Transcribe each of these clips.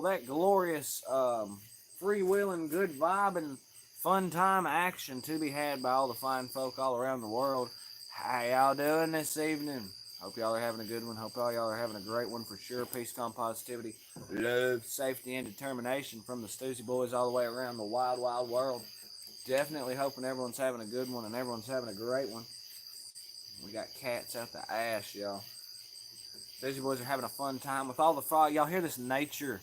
that glorious freewheeling, good vibing, fun time action to be had by all the fine folk all around the world. How y'all doing this evening? Hope y'all are having a good one. Hope all y'all are having a great one for sure. Peace, calm, positivity, love, safety, and determination from the Stoosey Boys all the way around the wild, wild world. Definitely hoping everyone's having a good one and everyone's having a great one. We got cats out the ass, y'all. Stoosey Boys are having a fun time with all the frog. Y'all hear this nature,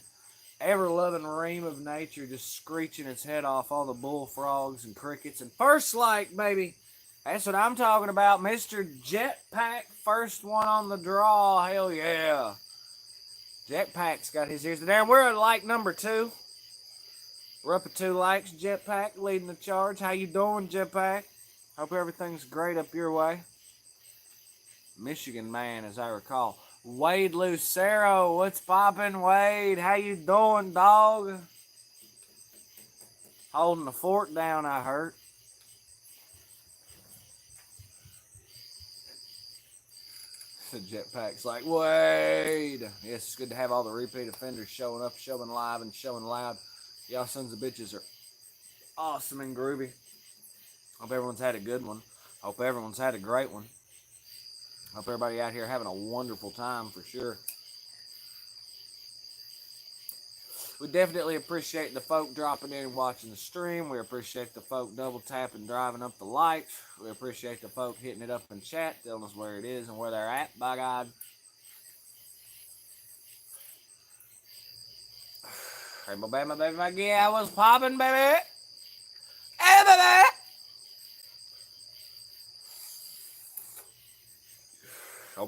ever-loving ream of nature just screeching its head off, all the bullfrogs and crickets and first light, baby. That's what I'm talking about. Mr. Jetpack, first one on the draw. Hell yeah. Jetpack's got his ears down. We're at like number 2. We're up at 2 likes. Jetpack leading the charge. How you doing, Jetpack? Hope everything's great up your way. Michigan man, as I recall. Wade Lucero, what's poppin', Wade? How you doing, dog? Holding the fort down, I heard. The Jetpack's like, Wade. Yes, it's good to have all the repeat offenders showing up, showing live, and showing loud. Y'all sons of bitches are awesome and groovy. Hope everyone's had a good one. Hope everyone's had a great one. Hope everybody out here having a wonderful time for sure. We definitely appreciate the folk dropping in and watching the stream. We appreciate the folk double tapping, driving up the likes. We appreciate the folk hitting it up in chat, telling us where it is and where they're at, by God. Rainbow baby, my baby, my yeah, I was popping, baby. Hey, baby.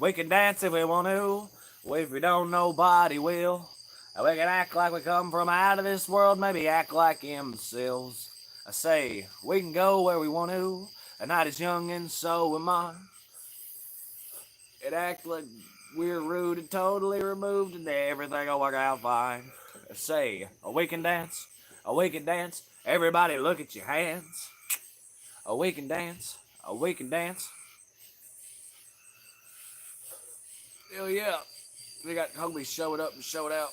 We can dance if we want to. If we don't, nobody will. We can act like we come from out of this world, maybe act like imbeciles. I say, we can go where we want to. The night is young and so am I. It act like we're rude and totally removed and everything will work out fine. I say, we can dance. We can dance. Everybody look at your hands. We can dance. We can dance. Hell yeah. We got homies showing up and showing out.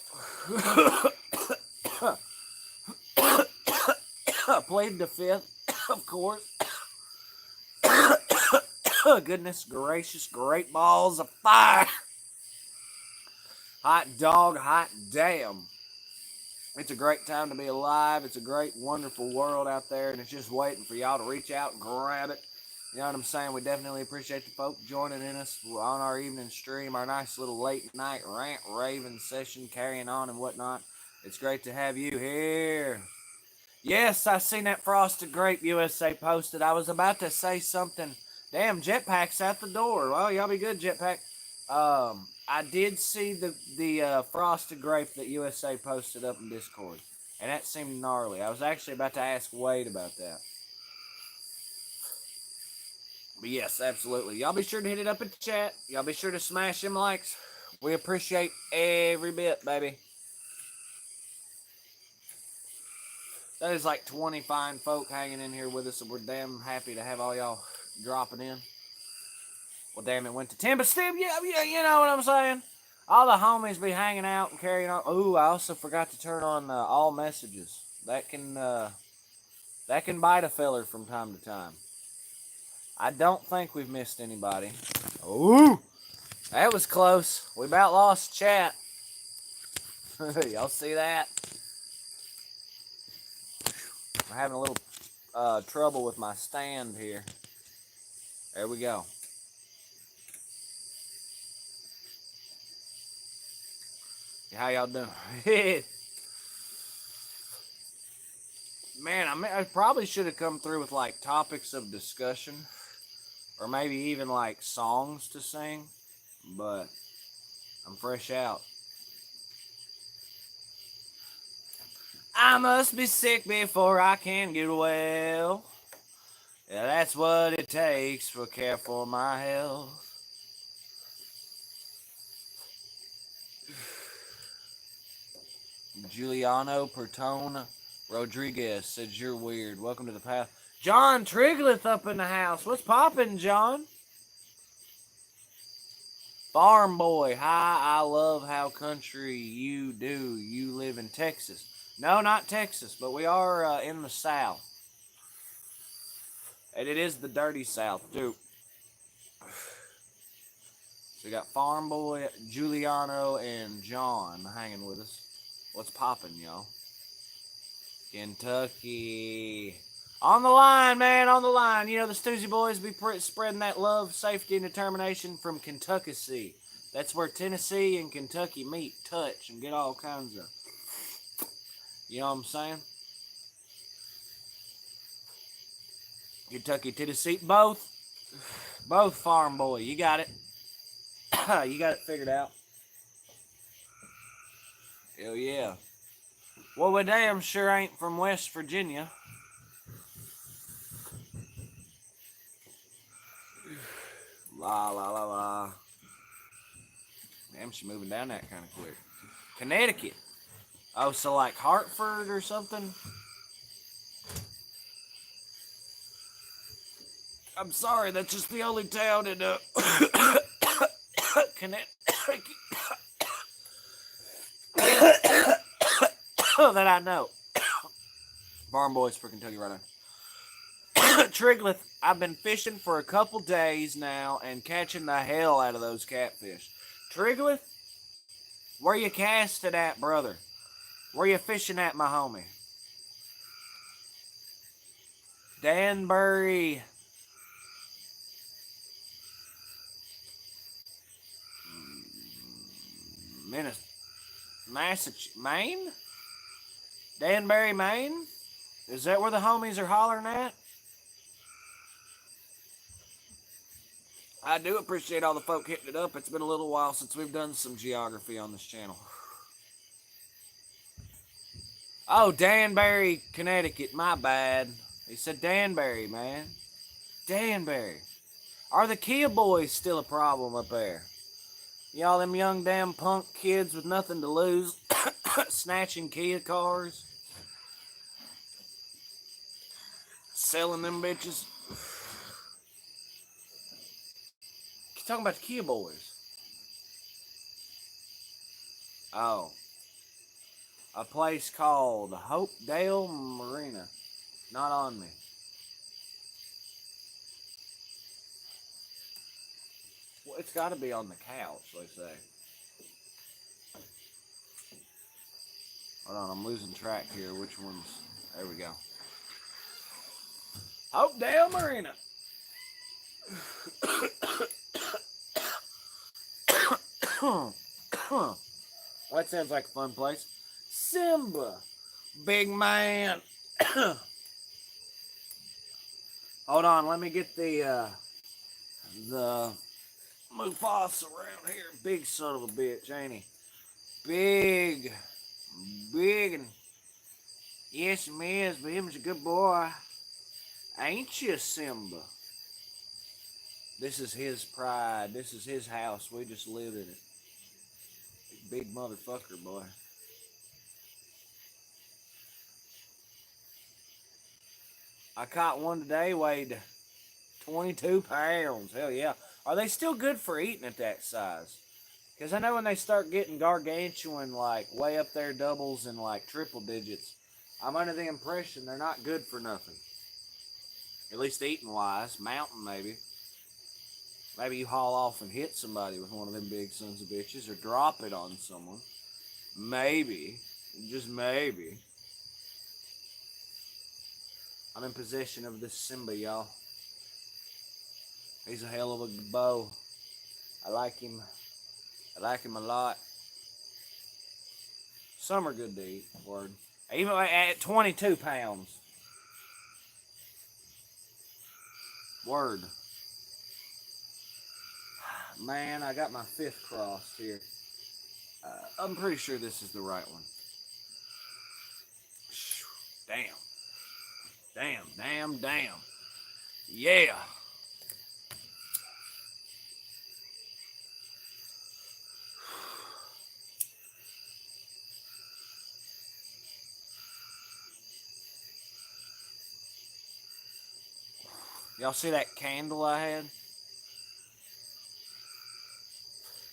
Played the 5th, of course. Goodness gracious, great balls of fire. Hot dog, hot damn. It's a great time to be alive. It's a great, wonderful world out there, and it's just waiting for y'all to reach out and grab it. You know what I'm saying? We definitely appreciate the folk joining in us on our evening stream, our nice little late night rant raving session, carrying on and whatnot. It's great to have you here. Yes, I seen that Frosted Grape USA posted. I was about to say something. Damn, Jetpack's at the door. Well, y'all be good, Jetpack. I did see the Frosted Grape that USA posted up in Discord, and that seemed gnarly. I was actually about to ask Wade about that. But yes, absolutely. Y'all be sure to hit it up in the chat. Y'all be sure to smash them likes. We appreciate every bit, baby. That is like 20 fine folk hanging in here with us, and we're damn happy to have all y'all dropping in. Well, damn, it went to 10, but still, yeah, you know what I'm saying? All the homies be hanging out and carrying on. Ooh, I also forgot to turn on all messages. That can bite a feller from time to time. I don't think we've missed anybody. Ooh, that was close. We about lost chat. Y'all see that? I'm having a little trouble with my stand here. There we go. How y'all doing? Man, I probably should have come through with like topics of discussion, or maybe even like songs to sing, but I'm fresh out. I must be sick before I can get well. Yeah, that's what it takes for care for my health. Giuliano Pertone Rodriguez says you're weird. Welcome to the path. John Trigleth up in the house. What's poppin', John? Farm boy, hi, I love how country you do. You live in Texas. No, not Texas, but we are in the South. And it is the dirty South, too. So we got Farm Boy, Giuliano, and John hanging with us. What's poppin', y'all? Kentucky. On the line, man, on the line. You know, the Stoosey Boys be spreading that love, safety, and determination from Kentucky. That's where Tennessee and Kentucky meet, touch, and get all kinds of, you know what I'm saying? Kentucky, Tennessee, both Farm Boy. You got it. You got it figured out. Hell yeah. Well, we damn sure ain't from West Virginia. La la la la. Damn, she moving down that kind of quick. Connecticut. Oh, so like Hartford or something? I'm sorry, that's just the only town in Connecticut that I know. Farm Boys for Kentucky right now. Trigleth, I've been fishing for a couple days now and catching the hell out of those catfish. Trigleth, where you casting at, brother? Where you fishing at, my homie? Danbury. Massachusetts, Maine? Danbury, Maine? Is that where the homies are hollering at? I do appreciate all the folk hitting it up. It's been a little while since we've done some geography on this channel. Oh, Danbury, Connecticut. My bad. He said Danbury, man. Danbury. Are the Kia boys still a problem up there? Y'all them young damn punk kids with nothing to lose snatching Kia cars? Selling them bitches? Keep talking about the Kia boys. Oh. A place called Hopedale Marina. Not on me. Well, it's got to be on the couch, they say. Hold on, I'm losing track here. Which one's... There we go. Hopedale Marina. Well, that sounds like a fun place. Simba. Big man. Hold on, let me get the Mufasa around here. Big son of a bitch, ain't he? Big and yes, he is, but him's a good boy. Ain't you, Simba? This is his pride. This is his house. We just live in it. Big motherfucker, boy. I caught one today, weighed 22 pounds. Hell yeah. Are they still good for eating at that size? Because I know when they start getting gargantuan, like way up there doubles and like triple digits, I'm under the impression they're not good for nothing. At least eating wise. Mountain maybe. Maybe you haul off and hit somebody with one of them big sons of bitches or drop it on someone. Maybe. Just maybe. I'm in possession of this Simba, y'all. He's a hell of a beau. I like him. I like him a lot. Some are good to eat. Word. Even at 22 pounds. Word. Man, I got my fifth crossed here. I'm pretty sure this is the right one. Damn. Damn. Yeah. Y'all see that candle I had?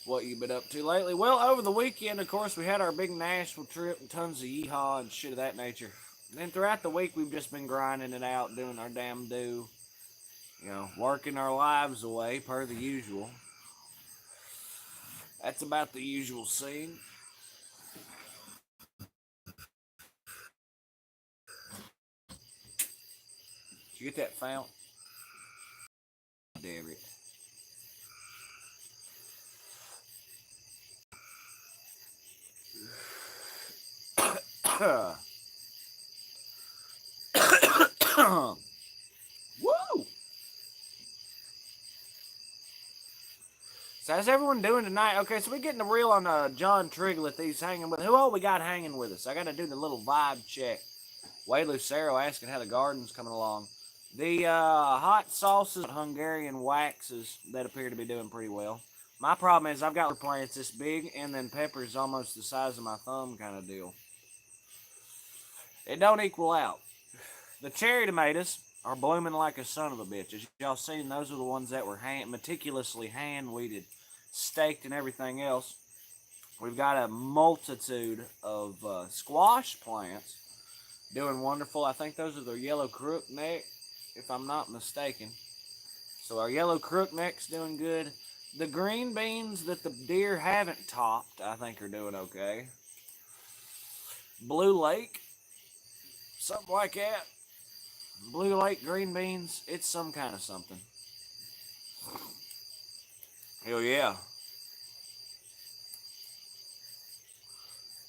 what you been up to lately? Well, over the weekend, of course, we had our big Nashville trip and tons of yeehaw and shit of that nature. And then throughout the week, we've just been grinding it out, doing our damn due, working our lives away per the usual. That's about the usual scene. Did you get that fount? Damn it. Woo! So how's everyone doing tonight? Okay, so we're getting the reel on John Triglet. He's hanging with. Who all we got hanging with us? I got to do the little vibe check. Way Lucero asking how the garden's coming along. The hot sauces, Hungarian waxes that appear to be doing pretty well. My problem is I've got plants this big and then peppers almost the size of my thumb kind of deal. It don't equal out. The cherry tomatoes are blooming like a son of a bitch. As y'all seen, those are the ones that were meticulously hand-weeded, staked, and everything else. We've got a multitude of squash plants doing wonderful. I think those are the yellow crookneck, if I'm not mistaken. So our yellow crookneck's doing good. The green beans that the deer haven't topped, I think, are doing okay. Blue Lake, something like that. Blue Lake green beans, it's some kind of something. Hell yeah.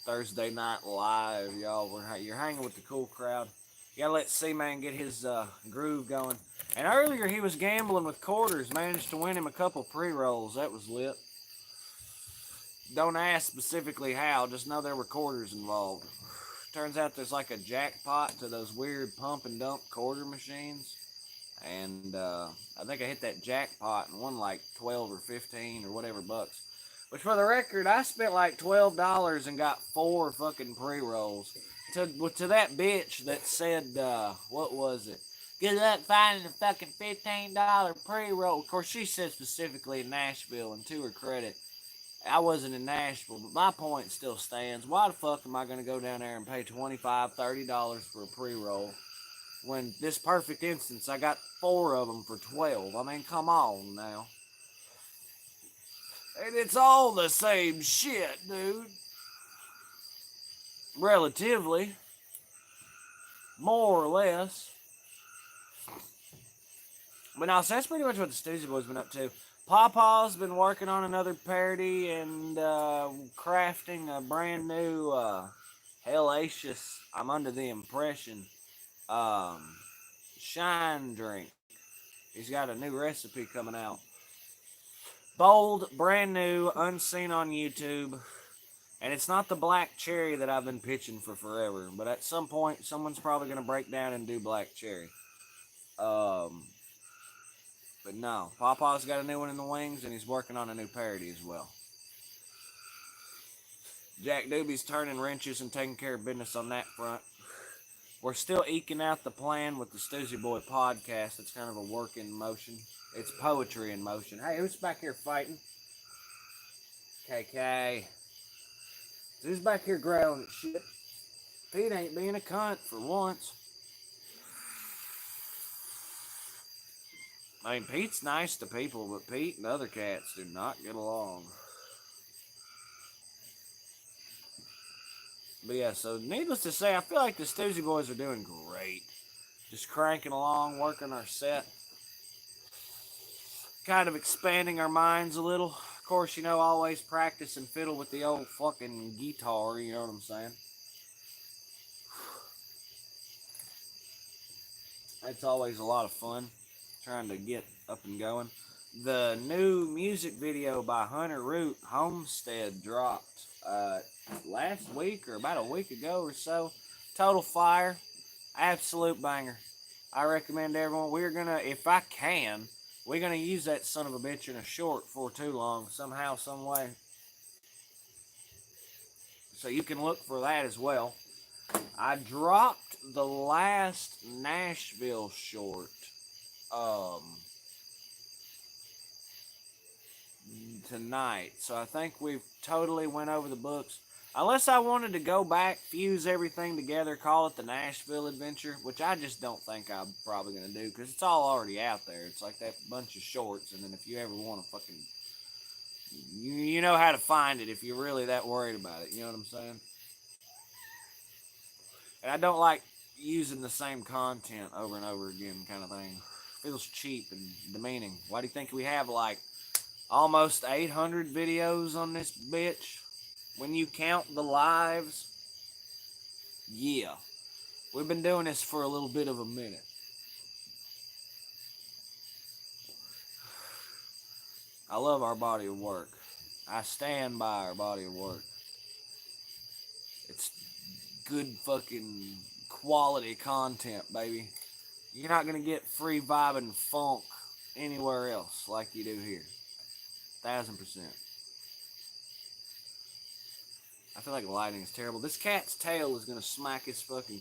Thursday Night Live, y'all. You're hanging with the cool crowd. You gotta let C-Man get his groove going. And earlier he was gambling with quarters, managed to win him a couple pre-rolls. That was lit. Don't ask specifically how, just know there were quarters involved. Turns out there's like a jackpot to those weird pump and dump quarter machines. And I think I hit that jackpot and won like 12 or 15 or whatever bucks. Which, for the record, I spent like $12 and got 4 fucking pre-rolls. To that bitch that said, what was it? Good luck finding a fucking $15 pre-roll. Of course, she said specifically in Nashville, and to her credit, I wasn't in Nashville, but my point still stands. Why the fuck am I going to go down there and pay $25, $30 for a pre-roll when this perfect instance, I got 4 of them for 12? I mean, come on now. And it's all the same shit, dude. Relatively. More or less. But no, so that's pretty much what the Stoosey Boys been up to. Pawpaw's been working on another parody and crafting a brand new hellacious, I'm under the impression, shine drink. He's got a new recipe coming out. Bold, brand new, unseen on YouTube. And it's not the black cherry that I've been pitching for forever. But at some point, someone's probably going to break down and do black cherry. But no, Pawpaw's got a new one in the wings, and he's working on a new parody as well. Jack Doobie's turning wrenches and taking care of business on that front. We're still eking out the plan with the Stoosey Boy podcast. It's kind of a work in motion. It's poetry in motion. Hey, who's back here fighting? KK. Who's back here growling at shit? Pete ain't being a cunt for once. I mean, Pete's nice to people, but Pete and other cats do not get along. But yeah, so needless to say, I feel like the Stoosey Boys are doing great. Just cranking along, working our set. Kind of expanding our minds a little. Of course, always practice and fiddle with the old fucking guitar, you know what I'm saying? It's always a lot of fun trying to get up and going. The new music video by Hunter Root, Homestead, dropped last week or about a week ago or so. Total fire. Absolute banger. I recommend everyone. We're going to, if I can, we're going to use that son of a bitch in a short for too long, somehow, some way. So you can look for that as well. I dropped the last Nashville short tonight. So I think we've totally went over the books. Unless I wanted to go back, fuse everything together, call it the Nashville Adventure, which I just don't think I'm probably going to do because it's all already out there. It's like that bunch of shorts, and then if you ever want to fucking... You know how to find it if you're really that worried about it. You know what I'm saying? And I don't like using the same content over and over again kind of thing. Feels cheap and demeaning. Why do you think we have like almost 800 videos on this bitch? When you count the lives, yeah. We've been doing this for a little bit of a minute. I love our body of work. I stand by our body of work. It's good fucking quality content, baby. You're not going to get free vibing funk anywhere else like you do here. 1000%. I feel like the lighting is terrible. This cat's tail is going to smack his fucking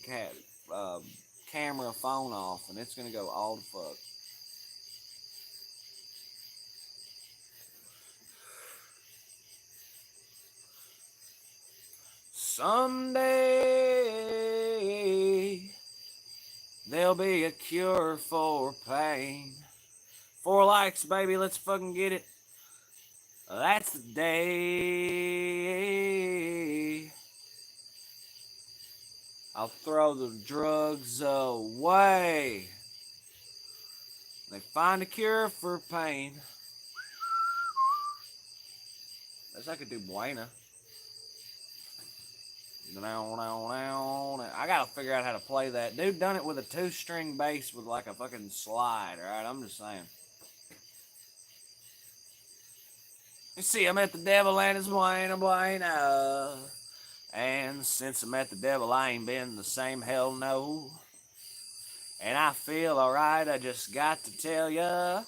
camera phone off, and it's going to go all the fuck. Someday there'll be a cure for pain. 4 likes, baby. Let's fucking get it. That's the day I'll throw the drugs away. They find a cure for pain. Guess I could do Buena. I gotta figure out how to play that. Dude done it with a 2-string bass with like a fucking slide, alright? I'm just saying. You see, I met the devil and it's Buena. And since I met the devil, I ain't been the same, hell no. And I feel alright, I just got to tell ya.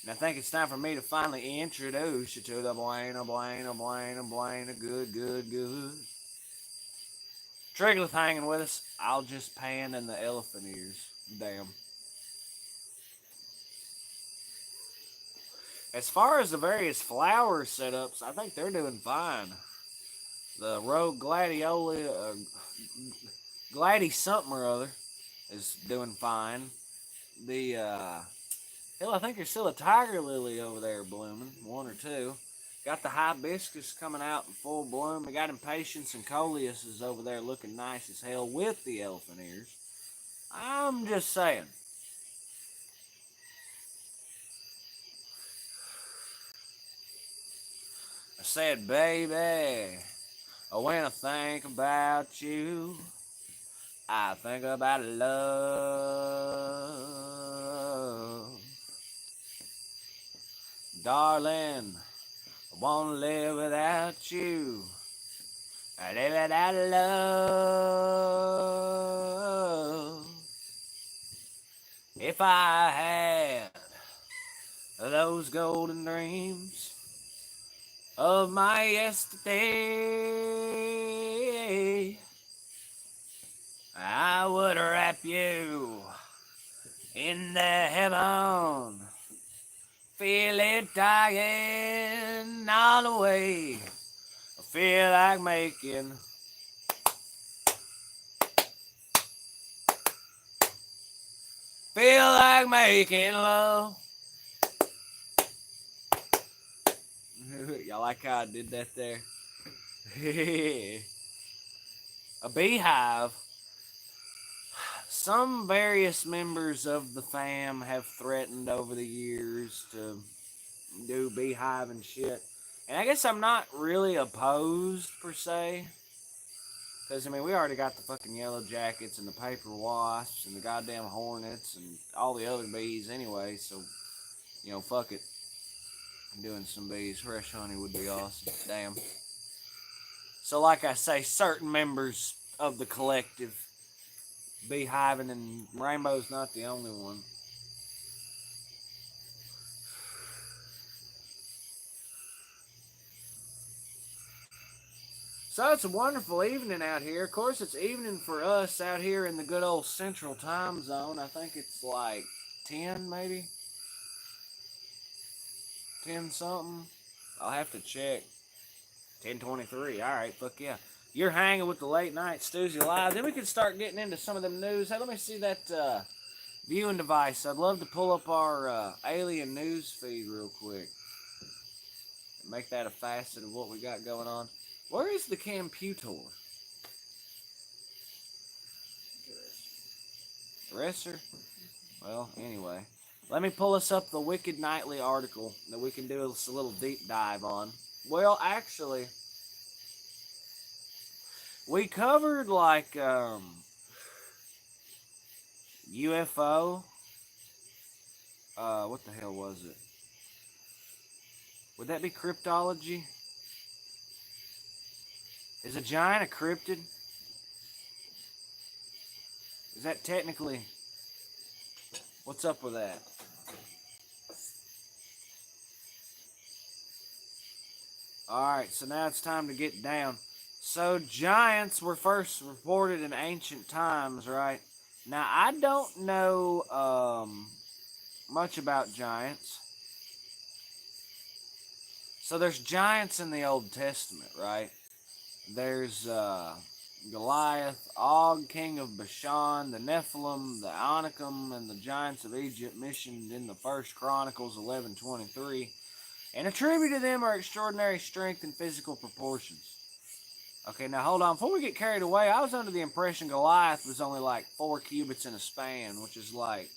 And I think it's time for me to finally introduce you to the Buena, good, good, good. Triglyth hanging with us. I'll just pan in the elephant ears. Damn. As far as the various flower setups, I think they're doing fine. The Rogue Gladiola, Glady something or other, is doing fine. The, hell, I think there's still a tiger lily over there blooming, 1 or 2. Got the hibiscus coming out in full bloom. We got impatience and coleus is over there looking nice as hell with the elephant ears. I'm just saying. I said, baby, when I think about you, I think about love. Darling, I won't live without you. I live without love. If I had those golden dreams of my yesterday, I would wrap you in the heaven. Feel it dying all the way. I feel like making love. Y'all like how I did that there? A beehive. Some various members of the fam have threatened over the years to do beehive and shit. And I guess I'm not really opposed, per se. Because, I mean, we already got the fucking yellow jackets and the paper wasps and the goddamn hornets and all the other bees anyway. So, you know, fuck it. Doing some bees. Fresh honey would be awesome. Damn. So, like I say, certain members of the collective beehiving, and Rainbow's not the only one. So it's a wonderful evening out here. Of course, it's evening for us out here in the good old Central Time Zone. I think it's like 10, maybe? 10 something. I'll have to check. 10:23. All right, fuck yeah. You're hanging with the late night Stoosey Live. Then we can start getting into some of them news. Hey, let me see that viewing device. I'd love to pull up our alien news feed real quick. Make that a facet of what we got going on. Where is the computer? Dresser? Well, anyway. Let me pull us up the Wicked Nightly article that we can do a little deep dive on. Well, actually, we covered like UFO. What the hell was it? Would that be cryptology? Is a giant a cryptid? Is that technically... What's up with that? Alright, so now it's time to get down. So giants were first reported in ancient times, right? Now, I don't know much about giants. So there's giants in the Old Testament, right? There's Goliath, Og, king of Bashan, the Nephilim, the Anakim, and the giants of Egypt mentioned in the First Chronicles 11:23, and attributed to them are extraordinary strength and physical proportions. Okay, now hold on. Before we get carried away, I was under the impression Goliath was only like 4 cubits in a span, which is like,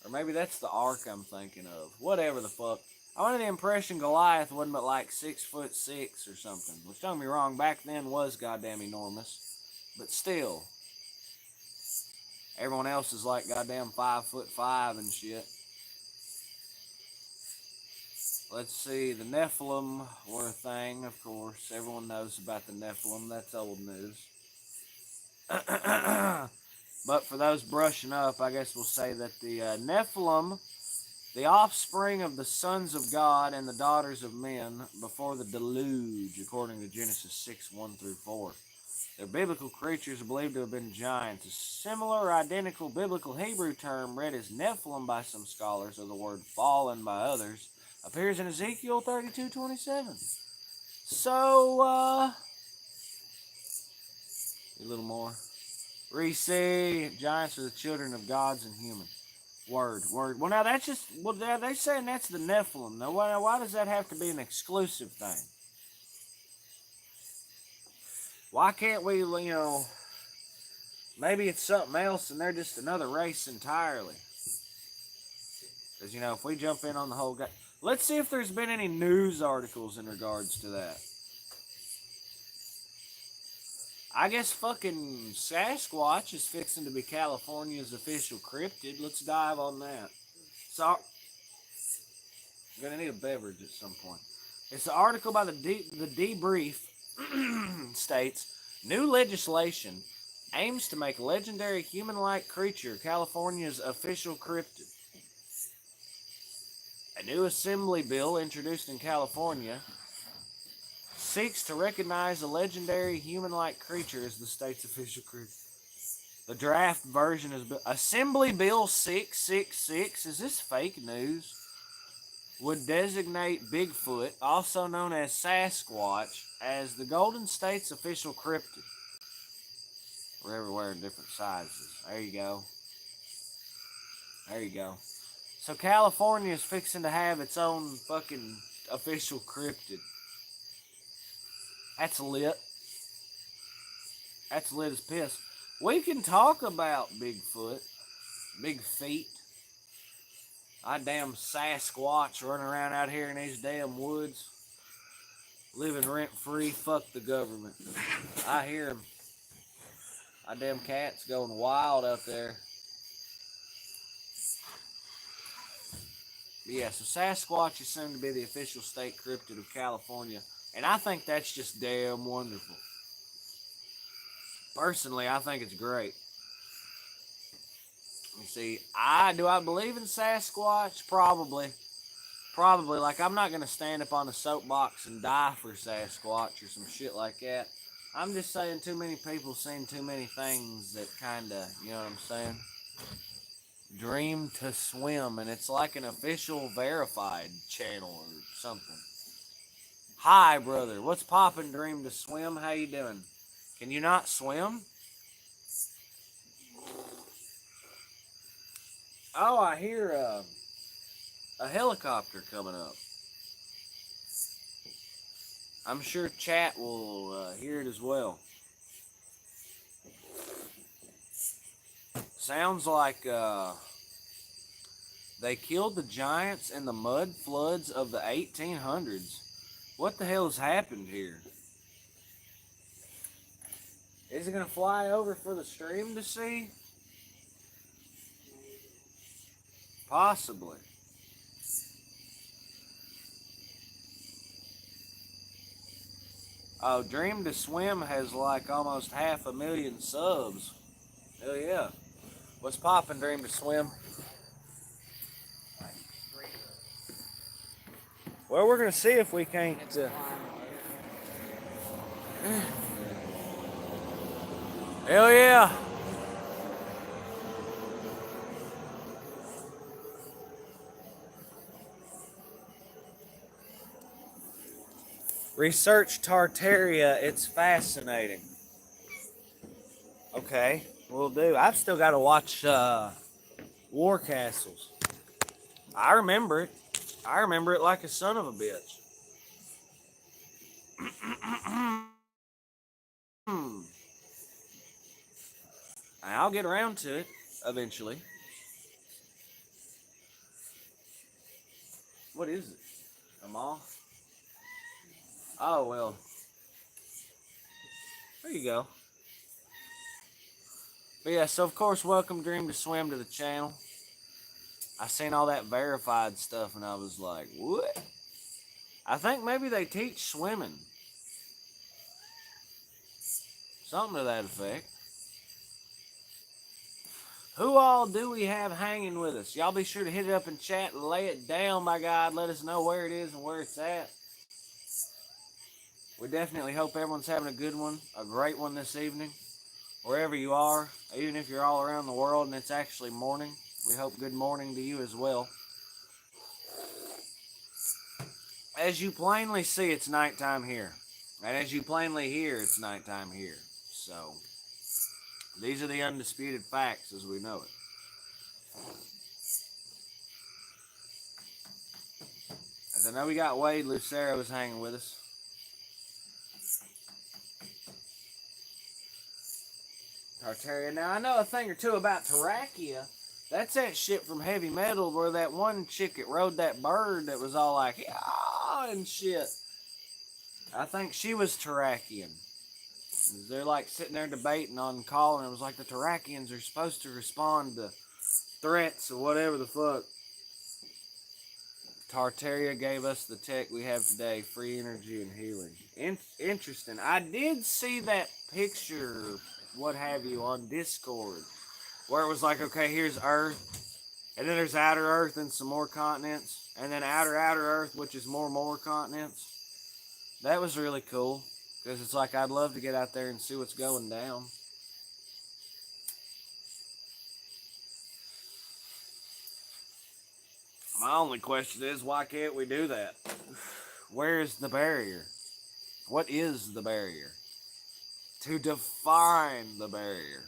or maybe that's the ark I'm thinking of. Whatever the fuck. I was under the impression Goliath wasn't but like 6'6" or something. Which, don't get me wrong, back then was goddamn enormous. But still, everyone else is like goddamn 5'5" and shit. Let's see, the Nephilim were a thing, of course. Everyone knows about the Nephilim. That's old news. But for those brushing up, I guess we'll say that the Nephilim, the offspring of the sons of God and the daughters of men before the deluge, according to Genesis 6:1-4. Their biblical creatures are believed to have been giants. A similar, identical biblical Hebrew term read as Nephilim by some scholars, or the word fallen by others, appears in Ezekiel 32:27. So, a little more. Reese, giants are the children of gods and humans. Word. Well, now that's just, well, they're saying that's the Nephilim. Now, why does that have to be an exclusive thing? Why can't we, maybe it's something else and they're just another race entirely? Because, if we jump in on the whole guy, let's see if there's been any news articles in regards to that. I guess fucking Sasquatch is fixing to be California's official cryptid. Let's dive on that. So, I'm gonna need a beverage at some point. It's an article by the Debrief states, new legislation aims to make legendary human-like creature California's official cryptid. A new assembly bill introduced in California seeks to recognize a legendary human-like creature as the state's official creature. The draft version is Assembly Bill 666. Is this fake news? Would designate Bigfoot, also known as Sasquatch, as the Golden State's official cryptid. We're everywhere in different sizes. There you go. There you go. So California is fixing to have its own fucking official cryptid. That's lit. That's lit as piss. We can talk about Bigfoot, big feet. I damn Sasquatch running around out here in these damn woods, living rent-free. Fuck the government. I hear him. My damn cat's going wild out there. Yeah, so Sasquatch is soon to be the official state cryptid of California. And I think that's just damn wonderful. Personally, I think it's great. You see, do I believe in Sasquatch? Probably. Like, I'm not going to stand up on a soapbox and die for Sasquatch or some shit like that. I'm just saying too many people seen too many things that kind of, you know what I'm saying? Dream to swim, and it's like an official verified channel or something. Hi, brother. What's poppin', Dream to Swim? How you doing? Can you not swim? Oh, I hear a helicopter coming up. I'm sure chat will hear it as well. Sounds like they killed the giants in the mud floods of the 1800s. What the hell has happened here? Is it going to fly over for the stream to see? Possibly. Oh, Dream to Swim has like almost 500,000 subs. Hell yeah. What's poppin', Dream to Swim? Well, we're going to see if we can't... Hell yeah. Research Tartaria. It's fascinating. Okay, we'll do. I've still got to watch War Castles. I remember it. I remember it like a son of a bitch. I'll get around to it eventually. What is it? A moth? Oh, well. There you go. But yeah, so of course, welcome Dream to Swim to the channel. I seen all that verified stuff and I was like, what? I think maybe they teach swimming. Something to that effect. Who all do we have hanging with us? Y'all be sure to hit it up in chat and lay it down, my God. Let us know where it is and where it's at. We definitely hope everyone's having a good one, a great one this evening. Wherever you are, even if you're all around the world and it's actually morning, we hope good morning to you as well. As you plainly see, it's nighttime here. And as you plainly hear, it's nighttime here. So, these are the undisputed facts as we know it. As I know we got Wade Lucero was hanging with us. Tartaria. Now, I know a thing or two about Terrakia. That's that shit from Heavy Metal where that one chick that rode that bird that was all like, yeah, and shit. I think she was Terrakian. They're like sitting there debating on call, and it was like the Terrakians are supposed to respond to threats or whatever the fuck. Tartaria gave us the tech we have today, free energy and healing. Interesting. I did see that picture, what have you, on Discord, where it was like, okay, here's Earth, and then there's outer Earth and some more continents, and then outer Earth, which is more continents. That was really cool, because it's like I'd love to get out there and see what's going down. My only question is, why can't we do that? Where's the barrier? What is the barrier? To define the barrier.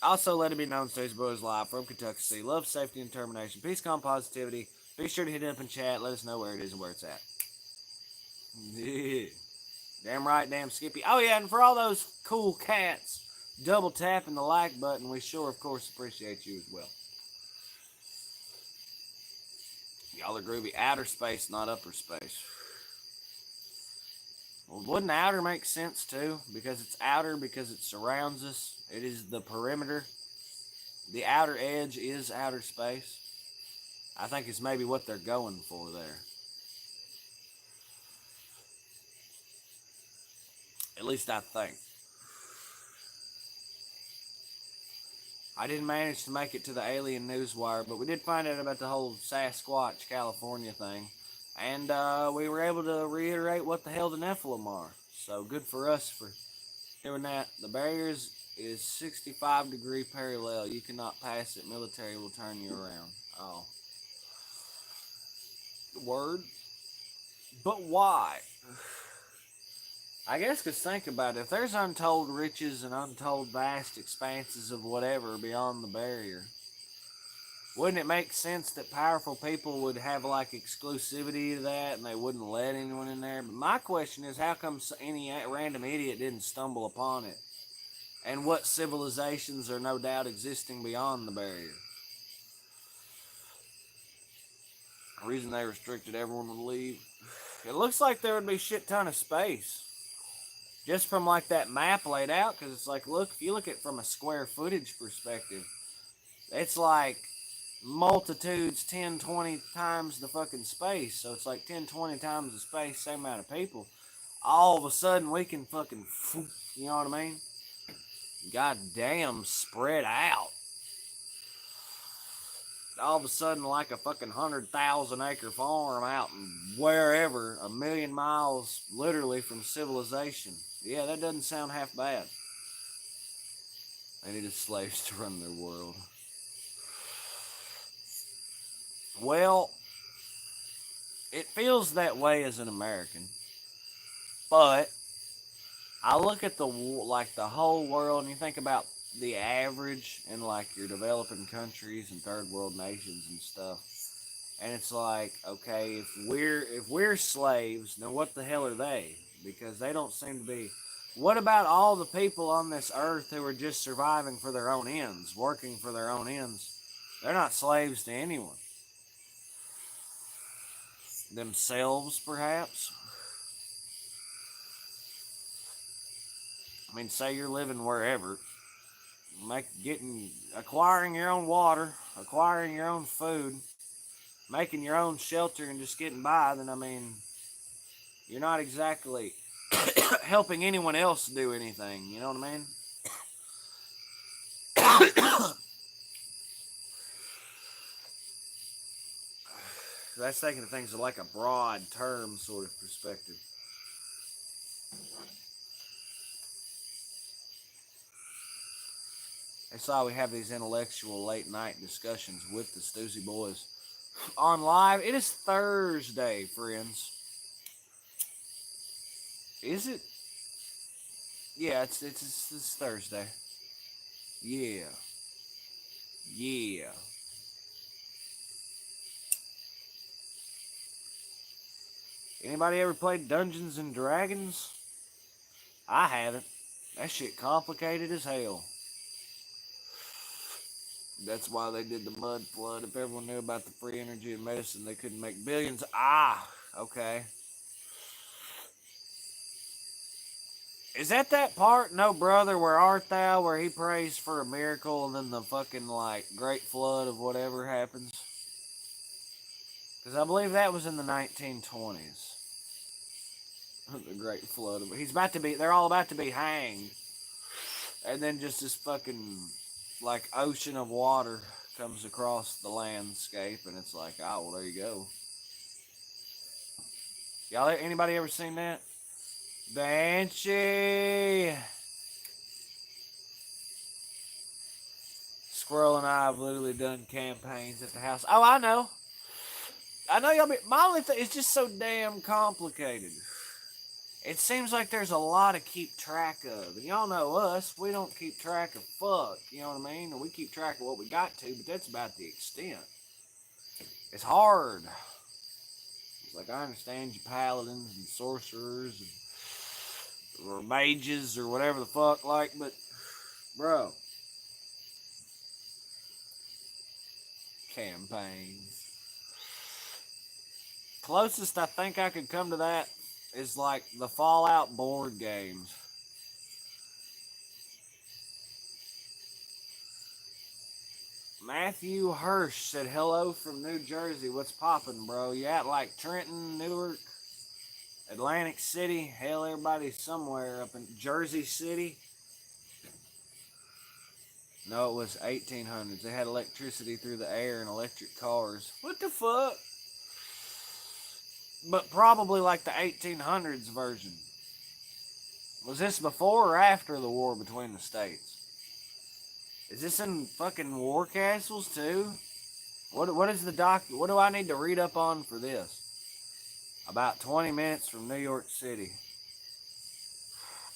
Also, let it be known, Stoosey Boys live from Kentucky City. Love, safety, and determination. Peace, calm, positivity. Be sure to hit it up in chat. Let us know where it is and where it's at. Yeah. Damn right, damn Skippy. Oh, yeah, and for all those cool cats double tapping the like button, we sure, of course, appreciate you as well. Y'all are groovy. Outer space, not upper space. Well, wouldn't outer make sense, too? Because it's outer, because it surrounds us. It is the perimeter. The outer edge is outer space. I think it's maybe what they're going for there. At least I think. I didn't manage to make it to the alien newswire, but we did find out about the whole Sasquatch California thing. And we were able to reiterate what the hell the Nephilim are. So good for us for doing that. The barriers is 65-degree parallel. You cannot pass it. Military will turn you around. Oh. Word. But why? I guess because think about it. If there's untold riches and untold vast expanses of whatever beyond the barrier, wouldn't it make sense that powerful people would have like exclusivity to that and they wouldn't let anyone in there? But my question is, how come any random idiot didn't stumble upon it? And what civilizations are no doubt existing beyond the barrier? The reason they restricted everyone would leave. It looks like there would be a shit ton of space. Just from like that map laid out, because it's like, look, if you look at it from a square footage perspective, it's like multitudes 10, 20 times the fucking space. So it's like 10, 20 times the space, same amount of people. All of a sudden, we can fucking, you know what I mean? Goddamn, spread out. All of a sudden, like a fucking 100,000 acre farm out in wherever, a million miles literally from civilization. Yeah, that doesn't sound half bad. They needed slaves to run their world. Well, it feels that way as an American, but I look at the whole world, and you think about the average in like your developing countries and third world nations and stuff, and it's like, okay, if we're slaves, then what the hell are they? Because they don't seem to be. What about all the people on this earth who are just surviving for their own ends, working for their own ends? They're not slaves to anyone. Themselves, perhaps. I mean, say you're living wherever, acquiring your own water, acquiring your own food, making your own shelter, and just getting by. Then I mean, you're not exactly helping anyone else do anything. You know what I mean? That's taking things to like a broad term sort of perspective. That's why we have these intellectual late night discussions with the Stoosey Boys on live. It is Thursday, friends. Is it? Yeah, it's Thursday. Yeah. Yeah. Anybody ever played Dungeons and Dragons? I haven't. That shit complicated as hell. That's why they did the mud flood. If everyone knew about the free energy of medicine, they couldn't make billions. Ah, okay. Is that part, No Brother, where art thou, where he prays for a miracle and then the fucking, like, great flood of whatever happens? Because I believe that was in the 1920s. The great flood of, they're all about to be hanged. And then just this fucking, like, ocean of water comes across the landscape, and it's like, oh, well, there you go. Anybody ever seen that? Banshee! Squirrel and I have literally done campaigns at the house. Oh, I know y'all be. My only thing is just so damn complicated. It seems like there's a lot to keep track of. And y'all know us, we don't keep track of fuck, you know what I mean? We keep track of what we got to, but that's about the extent. It's hard. It's like, I understand you paladins and sorcerers or mages or whatever the fuck, like, but, bro. Campaigns. Closest I think I could come to that is like the Fallout board games. Matthew Hirsch said, hello from New Jersey. What's poppin', bro? You at like Trenton, Newark, Atlantic City? Hell, everybody's somewhere up in Jersey City. No, it was 1800s. They had electricity through the air and electric cars. What the fuck? But probably like the 1800s version. Was this before or after the war between the states? Is this in fucking war castles too? What is the doc? What do I need to read up on for this? about 20 minutes from New York City.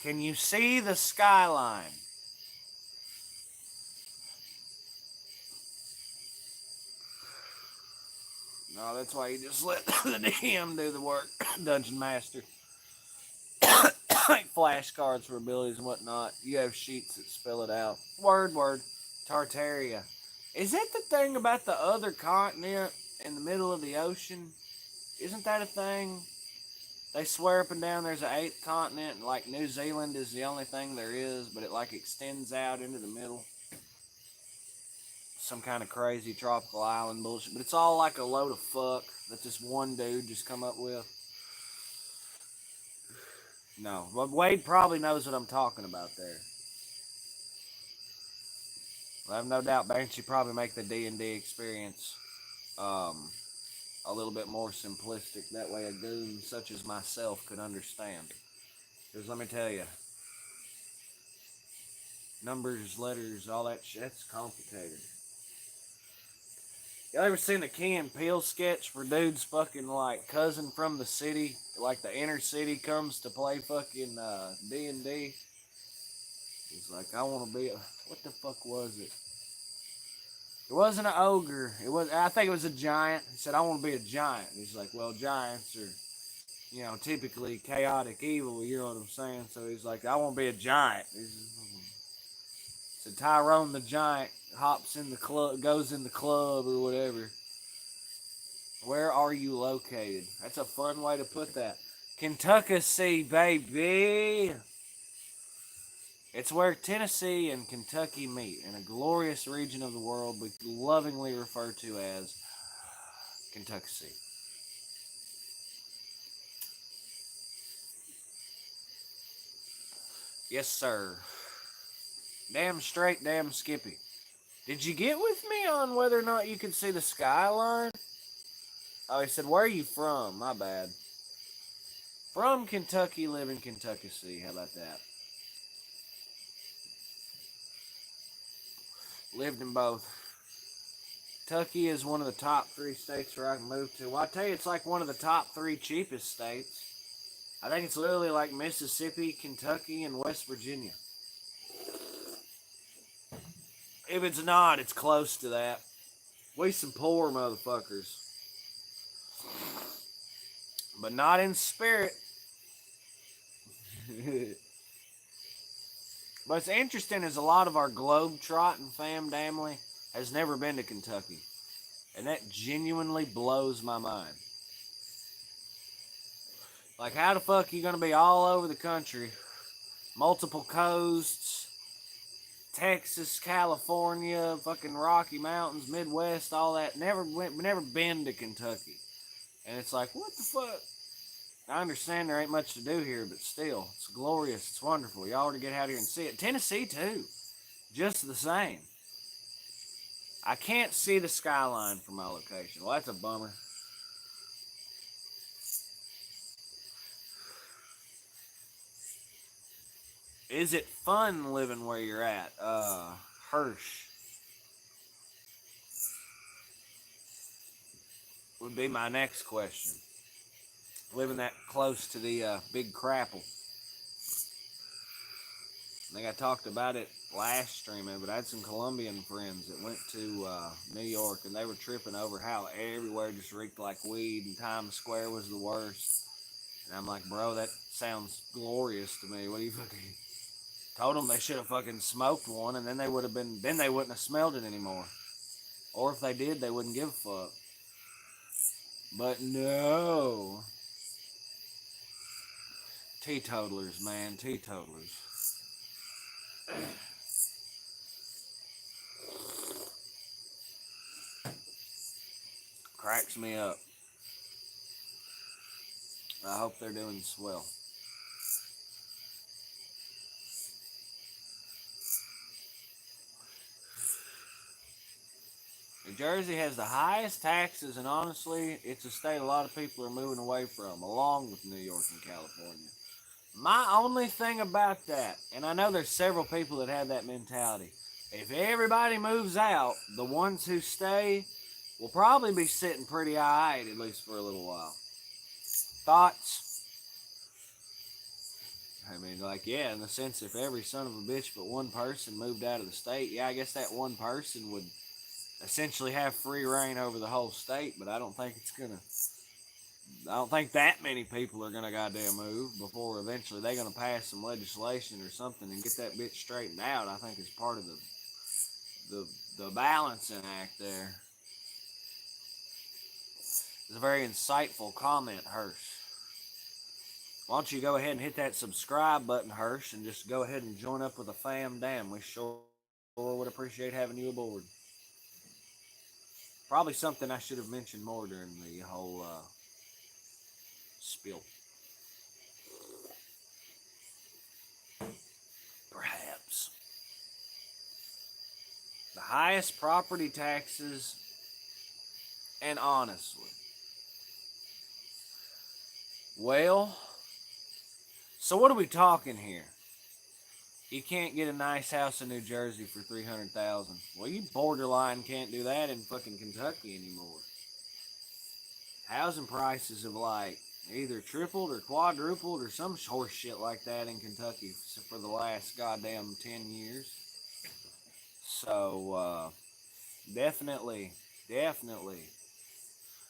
Can you see the skyline? No, that's why you just let the DM do the work, Dungeon Master. Like flashcards for abilities and whatnot. You have sheets that spell it out. Word. Tartaria. Is that the thing about the other continent in the middle of the ocean? Isn't that a thing? They swear up and down there's an eighth continent, and like New Zealand is the only thing there is, but it like extends out into the middle. Some kind of crazy tropical island bullshit. But it's all like a load of fuck that this one dude just come up with. No, but Wade probably knows what I'm talking about there. I have no doubt Banshee probably make the D&D experience a little bit more simplistic. That way a goon such as myself could understand. Because let me tell you, numbers, letters, all that shit, that's complicated. Y'all ever seen a Key and Peele sketch where dude's fucking like cousin from the city, like the inner city, comes to play fucking D&D? He's like, I want to be a... What the fuck was it? It wasn't an ogre. I think it was a giant. He said, I want to be a giant. He's like, well, giants are, typically chaotic evil, you know what I'm saying? So he's like, I want to be a giant. So Tyrone the giant hops in the club, goes in the club or whatever. Where are you located? That's a fun way to put that. Kentucky, baby. It's where Tennessee and Kentucky meet in a glorious region of the world we lovingly refer to as Kentucky. Yes, sir. Damn straight, damn Skippy. Did you get with me on whether or not you could see the skyline? Oh, he said, where are you from? My bad. From Kentucky, live in Kentucky. How about that? Lived in both. Kentucky is one of the top 3 states where I can move to. Well, I tell you, it's like one of the top 3 cheapest states. I think it's literally like Mississippi, Kentucky, and West Virginia. If it's not, it's close to that. We some poor motherfuckers. But not in spirit. But it's interesting is a lot of our globe-trotting family has never been to Kentucky. And that genuinely blows my mind. Like, how the fuck are you going to be all over the country? Multiple coasts, Texas, California, fucking Rocky Mountains, Midwest, all that. Never been to Kentucky. And it's like, what the fuck? I understand there ain't much to do here, but still, it's glorious, it's wonderful. Y'all ought to get out here and see it. Tennessee, too. Just the same. I can't see the skyline from my location. Well, that's a bummer. Is it fun living where you're at? Hirsch would be my next question. Living that close to the Big Crapple. I think I talked about it last stream, but I had some Colombian friends that went to New York, and they were tripping over how everywhere just reeked like weed, and Times Square was the worst. And I'm like, bro, that sounds glorious to me. What do you fucking... Told them they should have fucking smoked one, and then they wouldn't have smelled it anymore. Or if they did, they wouldn't give a fuck. But no. Teetotalers, man, teetotalers. Cracks me up. I hope they're doing swell. New Jersey has the highest taxes, and honestly, it's a state a lot of people are moving away from, along with New York and California. My only thing about that, and I know there's several people that have that mentality, if everybody moves out, the ones who stay will probably be sitting pretty alright, at least for a little while. thoughts? I mean, like, yeah, in the sense if every son of a bitch but one person moved out of the state, yeah, I guess that one person would essentially have free reign over the whole state, but I don't think that many people are gonna goddamn move before eventually they're gonna pass some legislation or something and get that bitch straightened out. I think it's part of the the balancing act there. It's a very insightful comment, Hirsch. Why don't you go ahead and hit that subscribe button, Hirsch, and just go ahead and join up with the fam? Damn, we sure would appreciate having you aboard. Probably something I should have mentioned more during the whole spiel. Perhaps. The highest property taxes, and honestly, well, so what are we talking here? You can't get a nice house in New Jersey for $300,000. Well, you borderline can't do that in fucking Kentucky anymore. Housing prices have like either tripled or quadrupled or some horse shit like that in Kentucky for the last goddamn 10 years. So, definitely.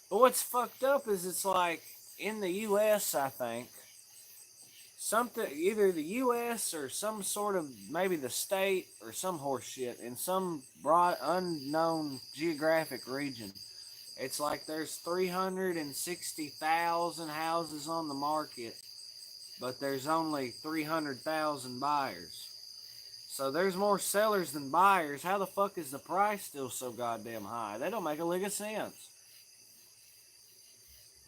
But what's fucked up is it's like in the U.S., I think, something, either the U.S. or some sort of, maybe the state or some horse shit in some broad, unknown geographic region, it's like there's 360,000 houses on the market, but there's only 300,000 buyers. So there's more sellers than buyers. How the fuck is the price still so goddamn high? That don't make a lick of sense.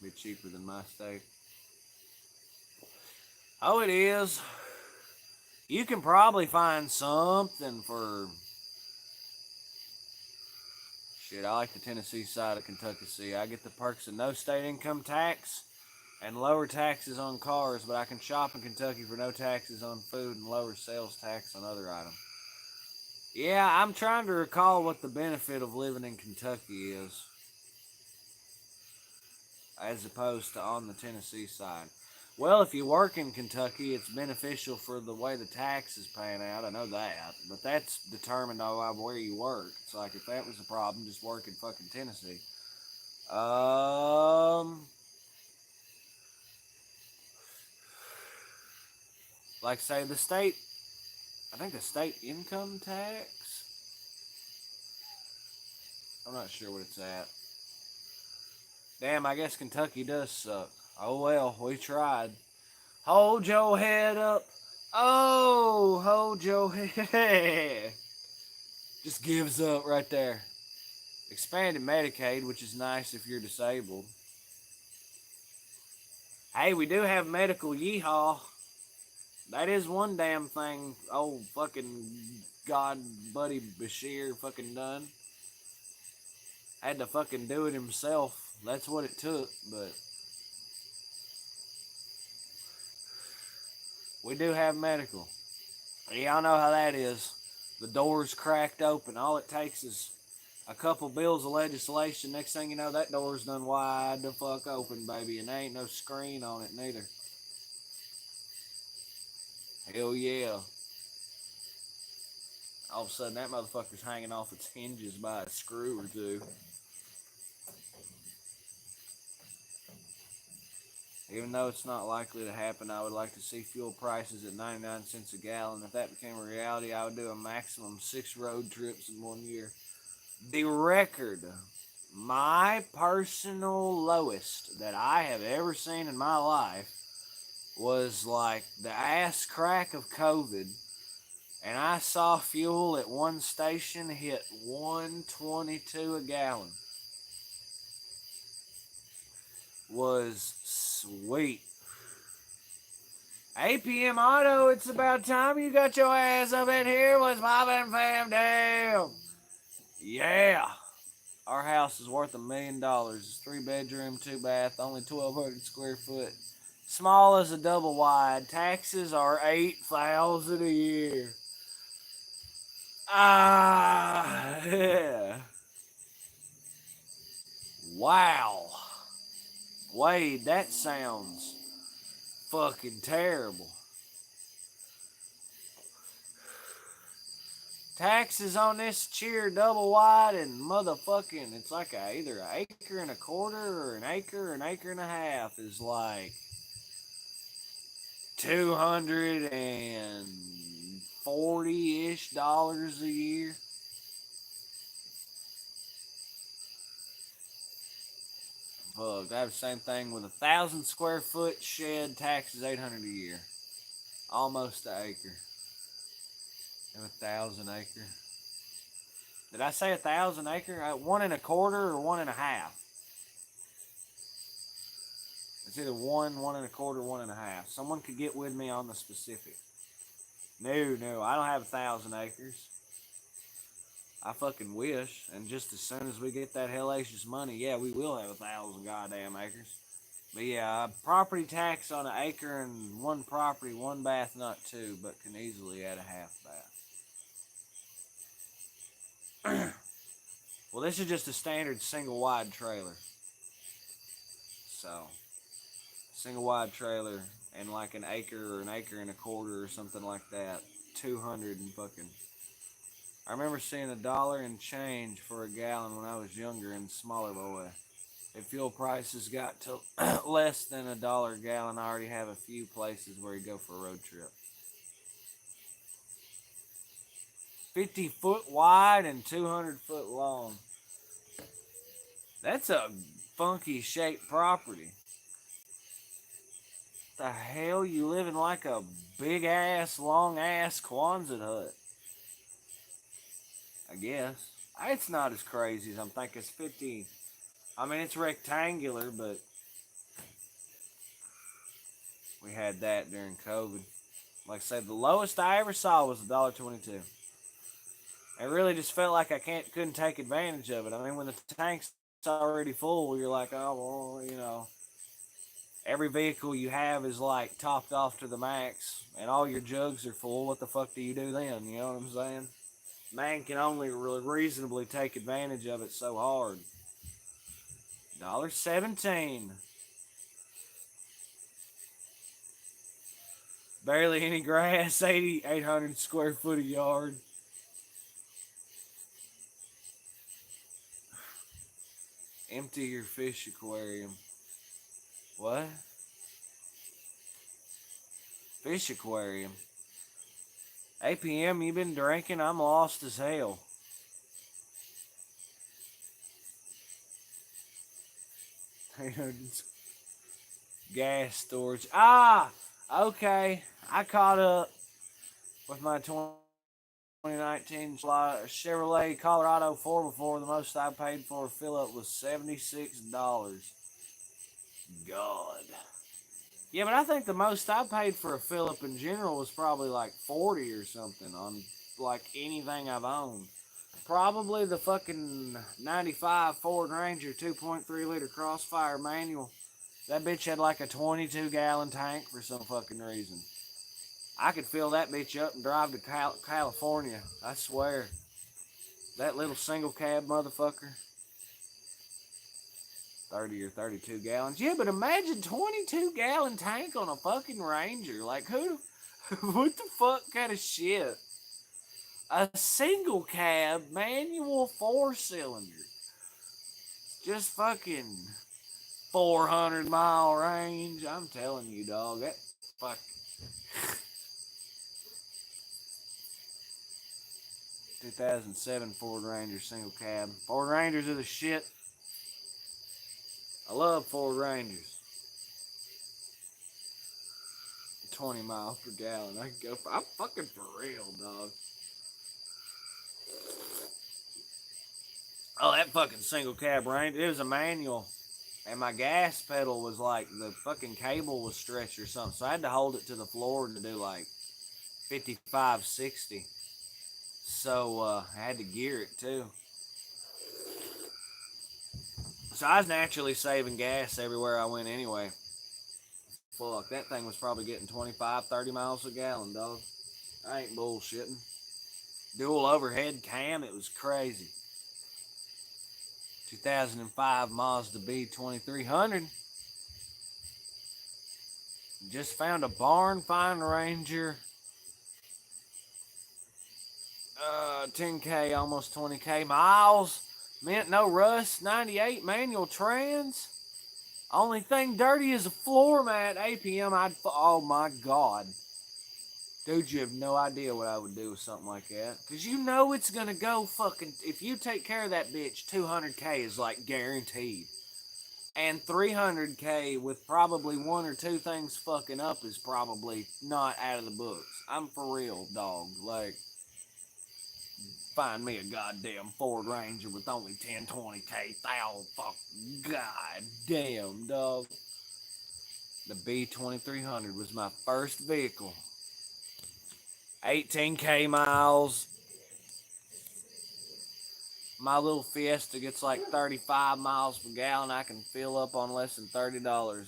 A bit cheaper than my state. Oh, it is. You can probably find something for... Shit, I like the Tennessee side of Kentucky. I get the perks of no state income tax and lower taxes on cars, but I can shop in Kentucky for no taxes on food and lower sales tax on other items. Yeah, I'm trying to recall what the benefit of living in Kentucky is, as opposed to on the Tennessee side. Well, if you work in Kentucky, it's beneficial for the way the tax is paying out. I know that, but that's determined by where you work. It's like if that was a problem, just work in fucking Tennessee. Like say the state, I think the state income tax. I'm not sure what it's at. Damn, I guess Kentucky does suck. Oh well, we tried. Hold your head up. Oh, hold your head. Just gives up right there. Expanded Medicaid, which is nice if you're disabled. Hey, we do have medical yeehaw. That is one damn thing old fucking God buddy Bashir fucking done. Had to fucking do it himself. That's what it took, but we do have medical. Y'all know how that is. The door's cracked open. All it takes is a couple bills of legislation. Next thing you know, that door's done wide the fuck open, baby. And there ain't no screen on it neither. Hell yeah. All of a sudden, that motherfucker's hanging off its hinges by a screw or two. Even though it's not likely to happen, I would like to see fuel prices at 99 cents a gallon. If that became a reality, I would do a maximum 6 road trips in 1 year. The record, my personal lowest that I have ever seen in my life was like the ass crack of COVID. And I saw fuel at one station hit $1.22 a gallon. Was sweet. APM Auto, it's about time you got your ass up in here. What's poppin', fam? Damn. Yeah. Our house is worth $1 million. It's 3 bedroom, 2 bath, only 1,200 square foot. Small as a double wide. Taxes are $8,000 a year. Yeah. Wow. Wade, that sounds fucking terrible. Taxes on this cheer double wide and motherfucking, it's like either an acre and a quarter or an acre and a half is like 240-ish dollars a year. Fuck, I have the same thing with 1,000 square foot shed, taxes 800 a year. Almost an acre. And 1,000 acre. Did I say 1,000 acre? One and a quarter or one and a half. It's either one and a quarter, one and a half. Someone could get with me on the specific. No, I don't have 1,000 acres. I fucking wish. And just as soon as we get that hellacious money, yeah, we will have 1,000 goddamn acres. But yeah, property tax on an acre and one property, one bath, not two, but can easily add a half bath. Well, this is just a standard single wide trailer. So, single wide trailer and like an acre or an acre and a quarter or something like that. 200 and fucking. I remember seeing $1 and change for a gallon when I was younger and smaller boy. If fuel prices got to less than $1 a gallon, I already have a few places where you go for a road trip. 50 foot wide and 200 foot long. That's a funky shaped property. The hell, you living like a big ass, long ass Quonset hut? I guess. It's not as crazy as I'm thinking. It's 50. I mean, it's rectangular, but we had that during COVID. Like I said, the lowest I ever saw was $1.22. It really just felt like I couldn't take advantage of it. I mean, when the tank's already full, you're like, oh, well, you know, every vehicle you have is like topped off to the max, and all your jugs are full. What the fuck do you do then? You know what I'm saying? Man can only really reasonably take advantage of it so hard. $1.17. Barely any grass, 800 square foot a yard. Empty your fish aquarium. What? Fish aquarium. APM, you been drinking? I'm lost as hell. Gas storage. Okay. I caught up with my 2019 Chevrolet Colorado 4x4. The most I paid for a fill up was $76. God. Yeah, but I think the most I paid for a fill up in general was probably like 40 or something on like anything I've owned. Probably the fucking 95 Ford Ranger 2.3 liter Crossfire manual. That bitch had like a 22-gallon tank for some fucking reason. I could fill that bitch up and drive to California. I swear. That little single cab motherfucker. 30 or 32 gallons. Yeah, but imagine 22-gallon tank on a fucking Ranger. Like, what the fuck kind of shit? A single cab manual 4-cylinder. Just fucking 400-mile range. I'm telling you, dog. That fuck. 2007 Ford Ranger single cab. Ford Rangers are the shit. I love Ford Rangers. 20 miles per gallon. I can go for. I'm fucking for real, dog. Oh, that fucking single cab Ranger. It was a manual. And my gas pedal was like, the fucking cable was stretched or something. So I had to hold it to the floor to do like 55, 60. So I had to gear it too. So I was naturally saving gas everywhere I went anyway. Fuck, that thing was probably getting 25, 30 miles a gallon, dog. I ain't bullshitting. Dual overhead cam, it was crazy. 2005 Mazda B2300. Just found a barn find Ranger. 10K, almost 20K miles. Mint no rust, 98 manual trans. Only thing dirty is a floor mat. APM, oh my God. Dude, you have no idea what I would do with something like that. Because you know it's going to go fucking, if you take care of that bitch, 200K is like guaranteed. And 300K with probably one or two things fucking up is probably not out of the books. I'm for real, dog. Like, find me a goddamn Ford Ranger with only 10, 20K. Fuck. God damn, dog. The B2300 was my first vehicle. 18K miles. My little Fiesta gets like 35 miles per gallon. I can fill up on less than $30.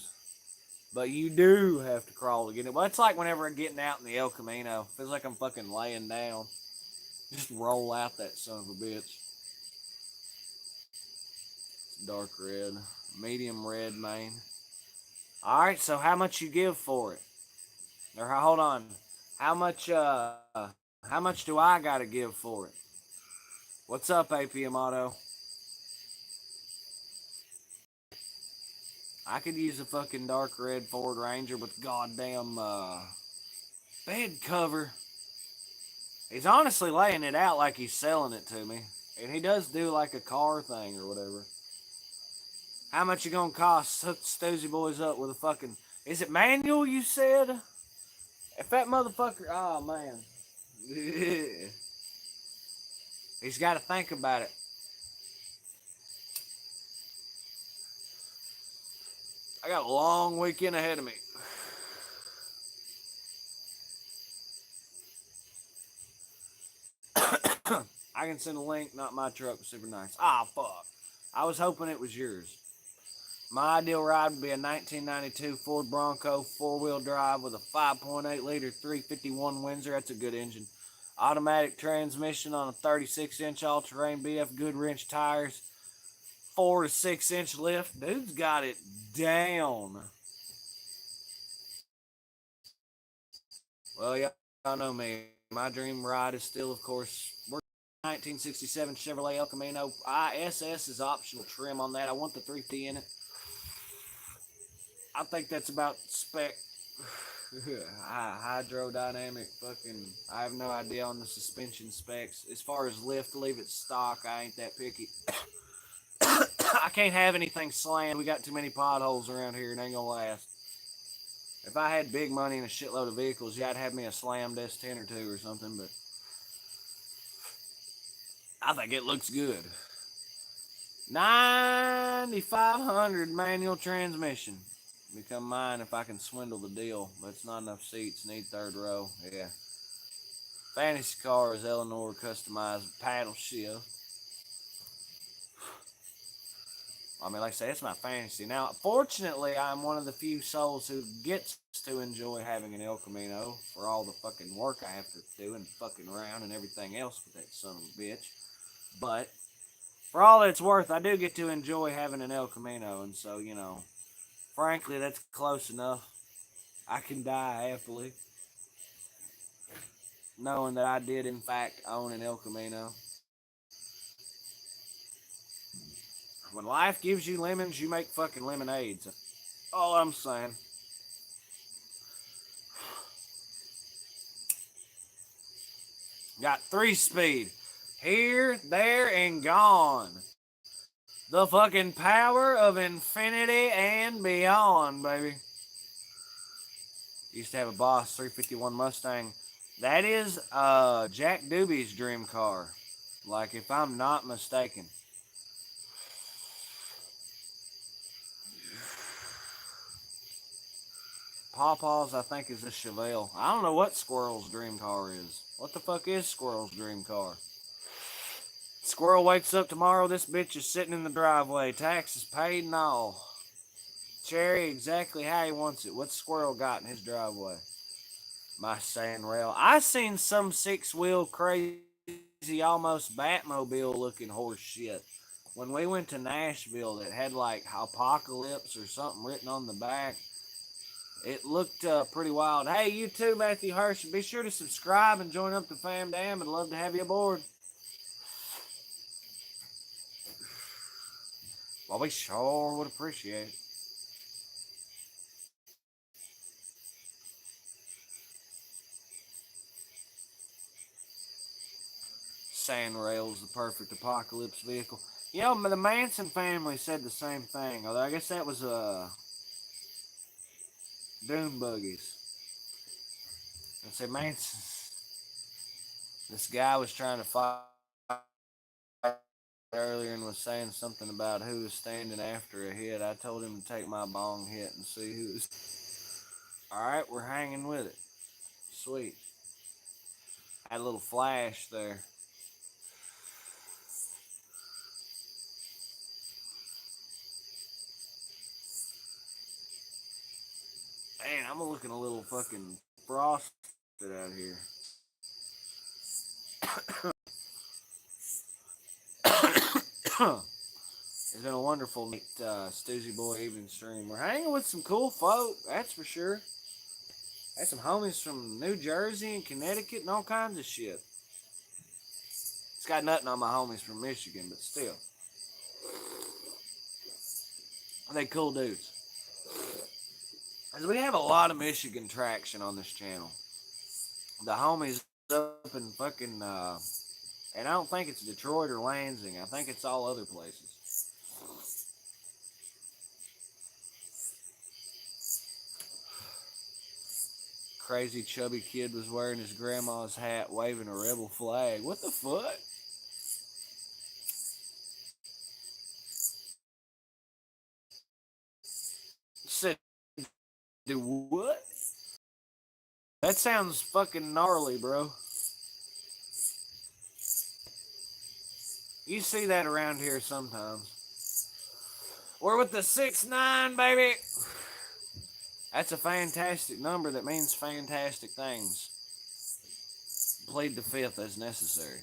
But you do have to crawl to get it. Well, it's like whenever I'm getting out in the El Camino. Feels like I'm fucking laying down. Just roll out that son of a bitch. It's dark red. Medium red, man. Alright, so how much you give for it? Or hold on. How much do I gotta give for it? What's up, APM Auto? I could use a fucking dark red Ford Ranger with goddamn bed cover. He's honestly laying it out like he's selling it to me. And he does do like a car thing or whatever. How much you gonna cost? Hook the Stoosey Boys up with a fucking... Is it manual, you said? If that motherfucker... Oh, man. He's got to think about it. I got a long weekend ahead of me. I can send a link. Not my truck, but super nice. Ah, fuck. I was hoping it was yours. My ideal ride would be a 1992 Ford Bronco four-wheel drive with a 5.8 liter 351 Windsor. That's a good engine. Automatic transmission on a 36-inch all-terrain BF Goodwrench tires. 4 to 6 inch lift. Dude's got it down. Well, y'all know me. My dream ride is still, of course, 1967 Chevrolet El Camino. ISS is optional trim on that. I want the 350 in it. I think that's about spec. Hydrodynamic fucking. I have no idea on the suspension specs. As far as lift, leave it stock. I ain't that picky. I can't have anything slammed. We got too many potholes around here. It ain't gonna last. If I had big money and a shitload of vehicles, yeah, I'd have me a slammed S10 or 2 or something, but I think it looks good. 9,500 manual transmission. Become mine if I can swindle the deal, but it's not enough seats. Need third row. Yeah. Fantasy car is Eleanor customized paddle shift. I mean, like I say, it's my fantasy. Now, fortunately, I'm one of the few souls who gets to enjoy having an El Camino for all the fucking work I have to do and fucking around and everything else with that son of a bitch. But for all it's worth, I do get to enjoy having an El Camino, and so, you know, frankly, that's close enough. I can die happily knowing that I did, in fact, own an El Camino. When life gives you lemons, you make fucking lemonades. All I'm saying. Got 3-speed. Here, there, and gone. The fucking power of infinity and beyond, baby. Used to have a Boss 351 Mustang. That is Jack Doobie's dream car. Like, if I'm not mistaken. Pawpaw's, I think, is a Chevelle. I don't know what Squirrel's dream car is. What the fuck is Squirrel's dream car? Squirrel wakes up tomorrow, this bitch is sitting in the driveway. Taxes paid and all. Cherry exactly how he wants it. What's Squirrel got in his driveway? My sand rail. I seen some 6-wheel crazy, almost Batmobile looking horse shit. When we went to Nashville, that had like Apocalypse or something written on the back. It looked pretty wild. Hey, you too, Matthew Hirsch. Be sure to subscribe and join up the fam dam. I'd love to have you aboard. Well, we sure would appreciate it. Sandrail's the perfect apocalypse vehicle. You know, the Manson family said the same thing. Although I guess that was dune buggies. And say Manson, this guy was trying to fight earlier and was saying something about who was standing after a hit. I told him to take my bong hit and see who was. All right, we're hanging with it. Sweet. Had a little flash there. Man, I'm looking a little fucking frosted out here. It's been a wonderful night, Stoosey Boy evening stream. We're hanging with some cool folk, that's for sure. Had some homies from New Jersey and Connecticut and all kinds of shit. It's got nothing on my homies from Michigan, but still. They cool dudes. As we have a lot of Michigan traction on this channel. The homies up in fucking, and I don't think it's Detroit or Lansing. I think it's all other places. Crazy chubby kid was wearing his grandma's hat, waving a rebel flag. What the fuck? Said, do what? That sounds fucking gnarly, bro. You see that around here sometimes. We're with the 6'9", baby. That's a fantastic number that means fantastic things. Plead the fifth as necessary.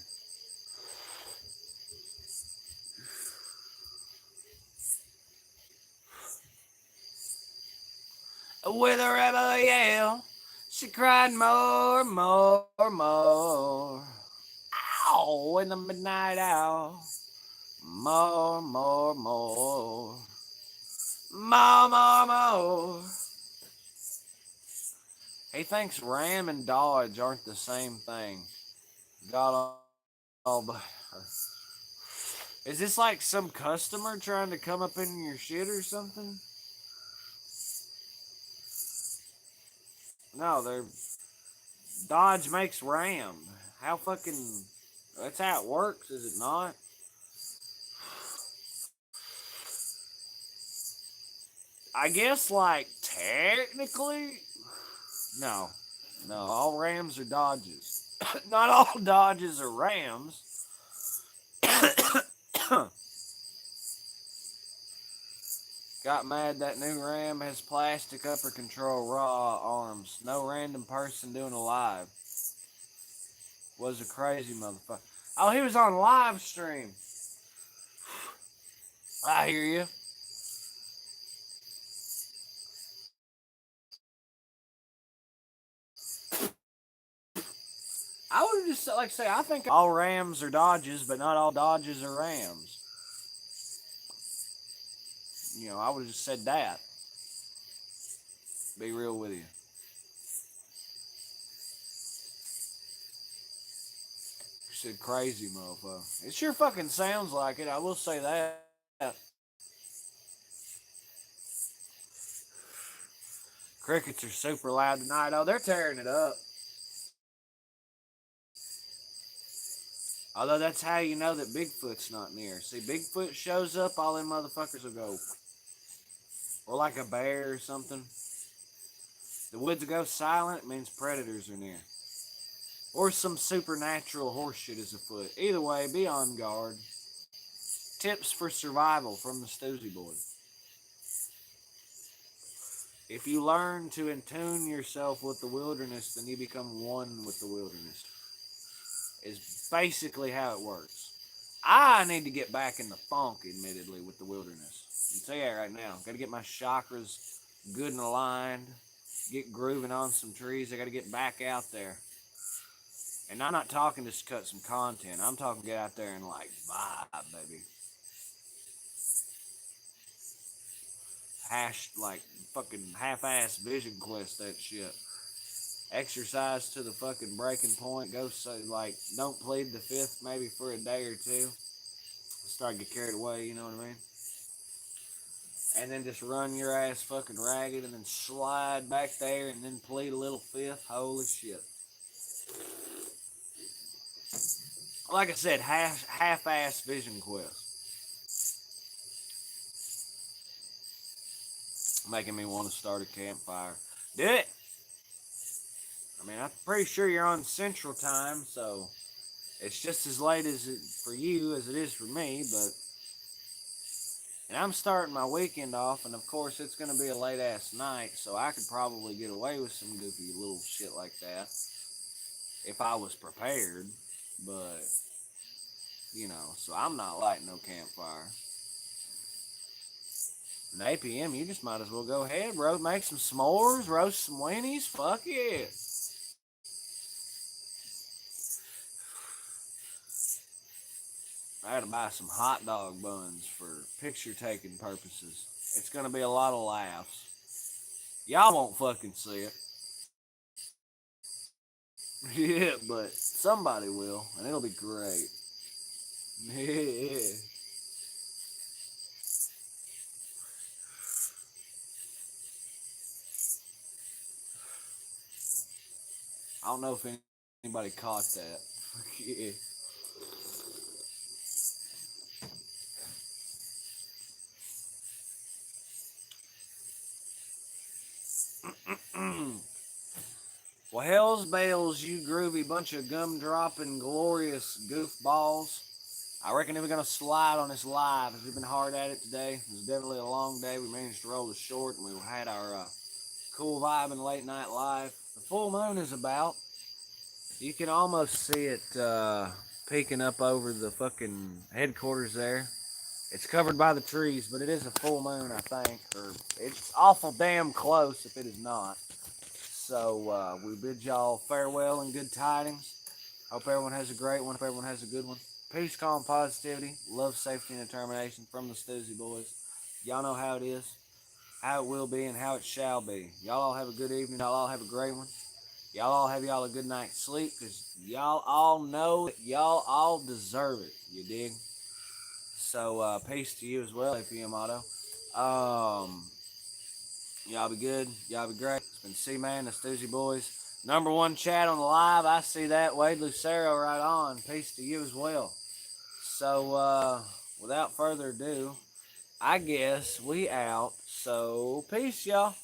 With a rebel yell, she cried more, more, more. Ow, in the midnight hour. More, more, more. More, more, more. He thinks Ram and Dodge aren't the same thing. God all but her. Is this like some customer trying to come up in your shit or something? No, they're Dodge makes Ram. How fucking that's how it works, is it not? I guess like technically no. No, all Rams are Dodges. Not all Dodges are Rams. Got mad that new Ram has plastic upper control raw arms. No random person doing a live. Was a crazy motherfucker. Oh, he was on live stream. I hear you. I would just like say I think all Rams are Dodges, but not all Dodges are Rams. You know, I would have just said that. Be real with you. You said crazy motherfucker. It sure fucking sounds like it. I will say that. Crickets are super loud tonight. Oh, they're tearing it up. Although that's how you know that Bigfoot's not near. See, Bigfoot shows up, all them motherfuckers will go. Or like a bear or something. The woods go silent, it means predators are near. Or some supernatural horseshit is afoot. Either way, be on guard. Tips for survival from the Stoosey Boys. If you learn to attune yourself with the wilderness, then you become one with the wilderness. Is basically how it works. I need to get back in the funk, admittedly, with the wilderness. You can tell you that right now. Got to get my chakras good and aligned. get grooving on some trees. I got to get back out there. And I'm not talking just cut some content. I'm talking get out there and like vibe, baby. Like fucking half-ass vision quest that shit. Exercise to the fucking breaking point. Go so like don't plead the fifth maybe for a day or two. Start to get carried away, you know what I mean? And then just run your ass fucking ragged and then slide back there and then plead a little fifth. Holy shit. Like I said, half-ass vision quest. Making me want to start a campfire. Do it! I mean, I'm pretty sure you're on Central Time, so it's just as late as it for you as it is for me, but and I'm starting my weekend off, and of course it's going to be a late-ass night, so I could probably get away with some goofy little shit like that if I was prepared, but, you know, so I'm not lighting no campfire. At 8 p.m., you just might as well go ahead, bro. Make some s'mores, roast some weenies, fuck it. I had to buy some hot dog buns for picture taking purposes. It's going to be a lot of laughs. Y'all won't fucking see it. Yeah, but somebody will, and it'll be great. Yeah. I don't know if anybody caught that. Yeah. Well, hell's bells, you groovy bunch of gum-dropping, glorious goofballs. I reckon we're going to slide on this live, as we've been hard at it today. It was definitely a long day. We managed to roll the short, and we had our cool vibe and late night live. The full moon is about. You can almost see it peeking up over the fucking headquarters there. It's covered by the trees, but it is a full moon, I think. Or it's awful damn close if it is not. So we bid y'all farewell and good tidings. Hope everyone has a great one. Hope everyone has a good one. Peace, calm, positivity, love, safety, and determination from the Stoosey Boys. Y'all know how it is, how it will be, and how it shall be. Y'all all have a good evening. Y'all all have a great one. Y'all all have y'all a good night's sleep, because y'all all know that y'all all deserve it. You dig? So peace to you as well, APM Auto. Y'all be good. Y'all be great. It's been C-Man, the Stoosey Boys. Number one chat on the live. I see that. Wade Lucero right on. Peace to you as well. So, without further ado, I guess we out. So, peace, y'all.